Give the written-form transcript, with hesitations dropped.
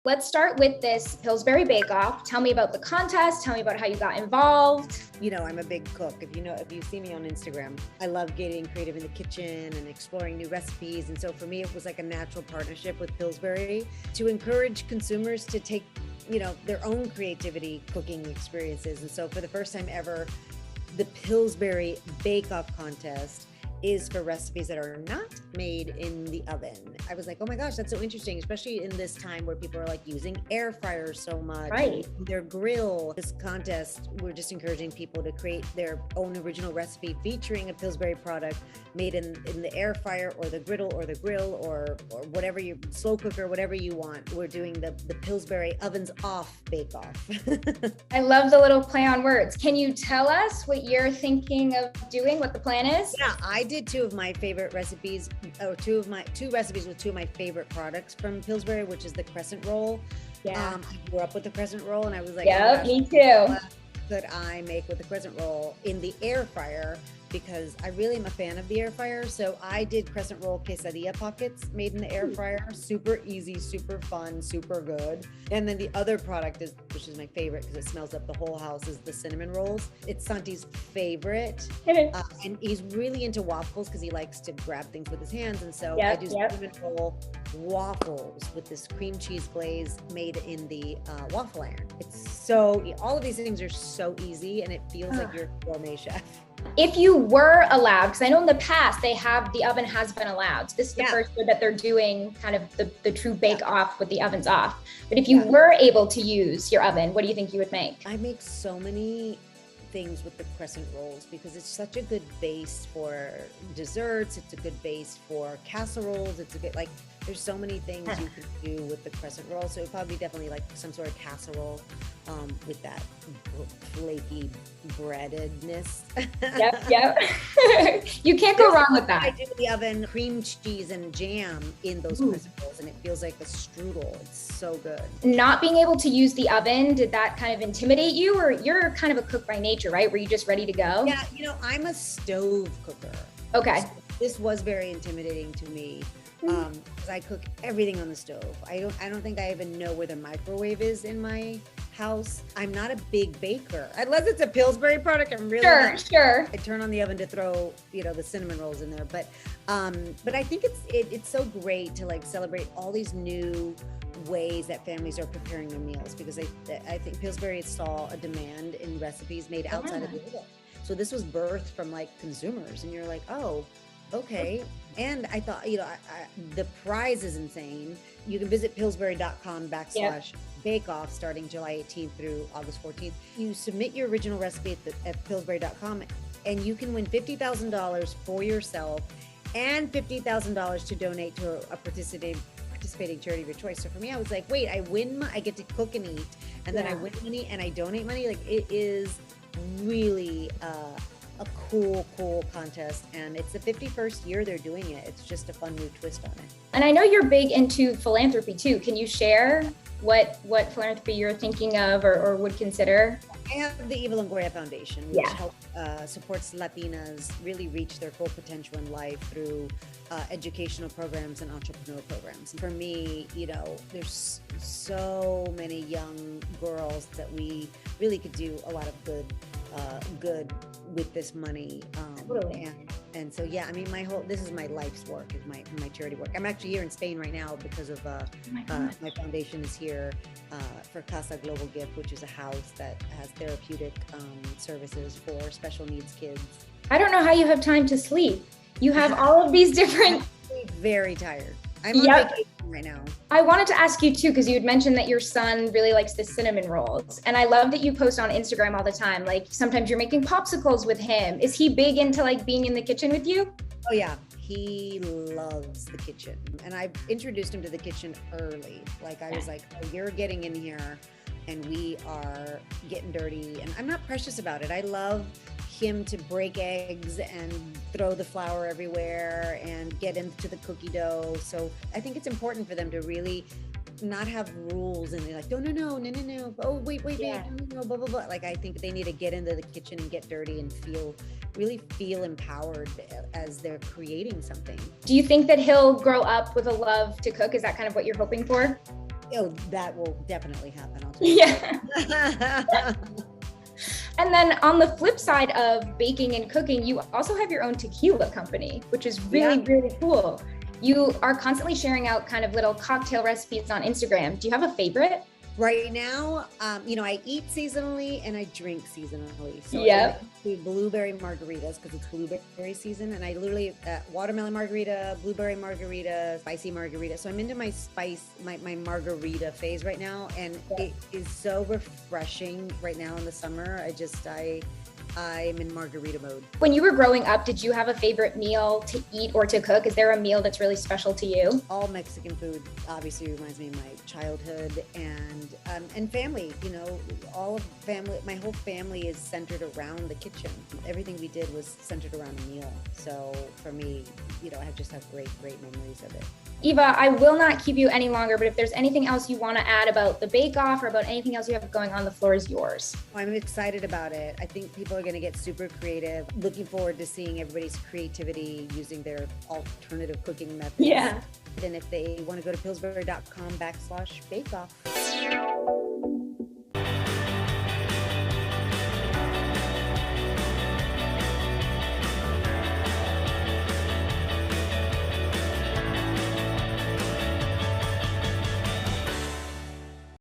Let's start with this Pillsbury Bake Off. Tell me about the contest. Tell me about how you got involved. You know, I'm a big cook. If you see me on Instagram, I love getting creative in the kitchen and exploring new recipes. And so for me, it was like a natural partnership with Pillsbury to encourage consumers to take, their own creativity cooking experiences. And so for the first time ever, the Pillsbury Bake Off contest is for recipes that are not made in the oven. I was like, oh my gosh, that's so interesting, especially in this time where people are like using air fryers so much, right? Their grill. This contest, we're just encouraging people to create their own original recipe featuring a Pillsbury product made in the air fryer or the griddle or the grill or whatever, your slow cooker, whatever you want. We're doing the Pillsbury Ovens Off Bake Off. I love the little play on words. Can you tell us what you're thinking of doing, what the plan is? Yeah, I did two of my favorite recipes, or two recipes with two of my favorite products from Pillsbury, which is the crescent roll. Yeah. I grew up with the crescent roll, and I was like, yeah, oh me too. What could I make with the crescent roll in the air fryer? Because I really am a fan of the air fryer. So I did crescent roll quesadilla pockets made in the air fryer. Super easy, super fun, super good. And then the other product which is my favorite because it smells up the whole house, is the cinnamon rolls. It's Santi's favorite. And he's really into waffles because he likes to grab things with his hands. And so I do cinnamon roll waffles with this cream cheese glaze made in the waffle iron. All of these things are so easy, and it feels like you're a gourmet chef. If you were allowed, because I know in the past the oven has been allowed. So this is the first year that they're doing kind of the true bake off with the ovens off. But if you were able to use your oven, what do you think you would make? I make so many things with the crescent rolls because it's such a good base for desserts. It's a good base for casseroles. It's a good, there's so many things you can do with the crescent roll. So it'd probably be definitely like some sort of casserole with that flaky breadedness. Yep. You can't go wrong with that. I do the oven cream cheese and jam in those crescent rolls, and it feels like a strudel. It's so good. Not being able to use the oven, did that kind of intimidate you, or you're kind of a cook by nature, right? Were you just ready to go? Yeah, I'm a stove cooker. Okay. So this was very intimidating to me. Because I cook everything on the stove. I don't think I even know where the microwave is in my house. I'm not a big baker, unless it's a Pillsbury product. I'm really sure. I turn on the oven to throw the cinnamon rolls in there, but I think it's so great to celebrate all these new ways that families are preparing their meals, because I think Pillsbury saw a demand in recipes made outside of the oven. So this was birthed from consumers, and you're like, oh, okay. And I thought, the prize is insane. You can visit Pillsbury.com/bake off starting July 18th through August 14th. You submit your original recipe at Pillsbury.com, and you can win $50,000 for yourself and $50,000 to donate to a participating charity of your choice. So for me, I was like, wait, I get to cook and eat, and then I win money and I donate money. It is really a cool contest, and it's the 51st year they're doing it. It's just a fun new twist on it. And I know you're big into philanthropy too. Can you share what philanthropy you're thinking of or would consider? I have the Eva Longoria Foundation, which supports Latinas really reach their full potential in life through educational programs and entrepreneur programs. For me, there's so many young girls that we really could do a lot of good with this money. Totally. And so, this is my life's work, is my charity work. I'm actually here in Spain right now because of my foundation is here for Casa Global Gift, which is a house that has therapeutic services for special needs kids. I don't know how you have time to sleep. You have all of these different... I'm very tired. I'm on vacation right now. I wanted to ask you too, because you had mentioned that your son really likes the cinnamon rolls. And I love that you post on Instagram all the time. Sometimes you're making popsicles with him. Is he big into being in the kitchen with you? Oh yeah, he loves the kitchen. And I introduced him to the kitchen early. I was like, oh, you're getting in here and we are getting dirty. And I'm not precious about it. I love him to break eggs and throw the flour everywhere and get into the cookie dough. So I think it's important for them to really not have rules and they're like, no. Oh, wait, no, blah, blah, blah. I think they need to get into the kitchen and get dirty and really feel empowered as they're creating something. Do you think that he'll grow up with a love to cook? Is that kind of what you're hoping for? Oh, that will definitely happen. I'll tell you. Yeah. And then on the flip side of baking and cooking, you also have your own tequila company, which is really, really cool. You are constantly sharing out kind of little cocktail recipes on Instagram. Do you have a favorite? Right now, I eat seasonally and I drink seasonally. So I do blueberry margaritas because it's blueberry season. And I literally, watermelon margarita, blueberry margarita, spicy margarita. So I'm into my my margarita phase right now. And it is so refreshing right now in the summer. I'm in margarita mode. When you were growing up, did you have a favorite meal to eat or to cook? Is there a meal that's really special to you? All Mexican food obviously reminds me of my childhood and family. All of family, my whole family is centered around the kitchen. Everything we did was centered around a meal. So for me, I just have great memories of it. Eva, I will not keep you any longer, but if there's anything else you want to add about the Bake Off or about anything else you have going on, the floor is yours. I'm excited about it. I think people are going to get super creative. Looking forward to seeing everybody's creativity using their alternative cooking methods. Yeah. And if they want to go to Pillsbury.com/Bake Off.